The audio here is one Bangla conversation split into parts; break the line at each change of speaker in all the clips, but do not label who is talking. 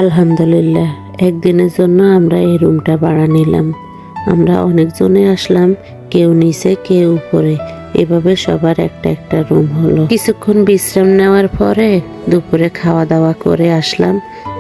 আলহামদুলিল্লাহ, একদিনের জন্য আমরা এই রুমটা ভাড়া নিলাম। আমরা অনেকজনে আসলাম, কেউ নিচে কেউ উপরে, এভাবে সবার একটা একটা রুম হলো। কিছুক্ষণ বিশ্রাম নেওয়ার পরে দুপুরে খাওয়া দাওয়া করে আসলাম।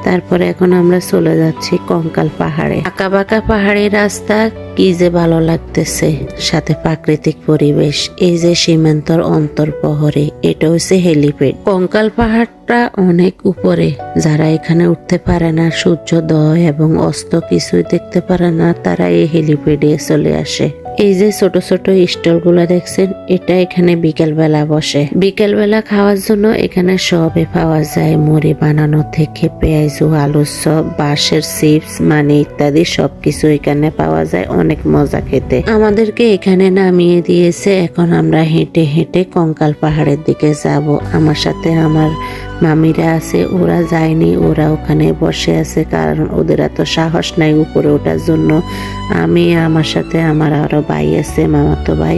তারপরে এখন আমরা চলে যাচ্ছি কঙ্কাল পাহাড়ে। আঁকা বাঁকা পাহাড়ি রাস্তা, কি যে ভালো লাগতেছে, সাথে প্রাকৃতিক পরিবেশ। এই যে সীমান্তর অন্তর্পহরে, এটা হচ্ছে হেলিপ্যাড। কঙ্কাল পাহাড়টা অনেক উপরে, যারা এখানে উঠতে পারে না, সূর্যোদয় এবং অস্ত কিছুই দেখতে পারে না, তারা এই হেলিপ্যাডে চলে আসে। এই যে ছোট ছোট স্টল গুলা দেখছেন, এটা এখানে বিকেল বেলা বসে। বিকেল বেলা খাওয়ার জন্য এখানে সবই পাওয়া যায়, মুড়ি বানানো থেকে পেঁয়াজ, আলুর চপ, বাঁশের চিপস, মানে ইত্যাদি সবকিছু এখানে পাওয়া যায়। অনেক মজা খেতে। আমাদেরকে এখানে নামিয়ে দিয়েছে। এখন আমরা হেঁটে হেঁটে কঙ্কাল পাহাড়ের দিকে যাব। আমার সাথে আমার মামিরা আছে, ওরা যায়নি, ওরা ওখানে বসে আছে, কারণ ওদের এত সাহস নাই উপরে ওঠার জন্য। আমি, আমার সাথে আমার আরো ভাই আছে, মামাতো ভাই,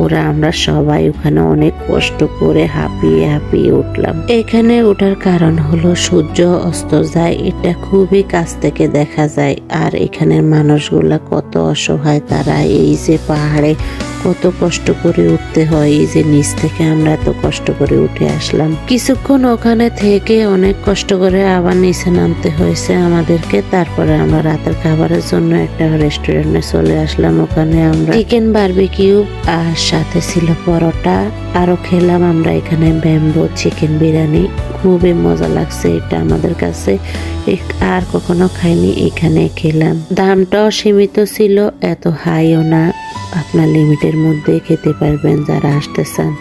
ওরা আমরা সবাই ওখানে অনেক কষ্ট করে হাঁপিয়ে হাঁপিয়ে উঠলাম। এখানে ওঠার কারণ হলো সূর্য অস্ত যায়, এটা খুবই কাছ থেকে দেখা যায়। আর এখানের মানুষগুলা কত অসহায়, তারা এই যে পাহাড়ে কত কষ্ট করে উঠতে হয়। এই যে নিচ থেকে আমরা এত কষ্ট করে উঠে আসলাম। কিছুক্ষণ ওখানে থেকে অনেক কষ্ট করে আবার নিচে নামতে হয়েছে আমাদেরকে। তারপরে আমরা রাতের খাবারের জন্য একটা রেস্টুরেন্টে চলে আসলাম। ওখানে আমরা চিকেন বারবিকিউ আর সাথে ছিল পরোটা, আরো খেলাম আমরা এখানে ব্যাম্বো চিকেন বিরিয়ানি। খুবই মজা লাগছে এটা আমাদের কাছে, আর কখনো খাইনি, এখানে খেলাম। দামটাও সীমিত ছিল, এত হাইও না, আপনার লিমিটের মধ্যে খেতে পারবেন যারা আসতে চান।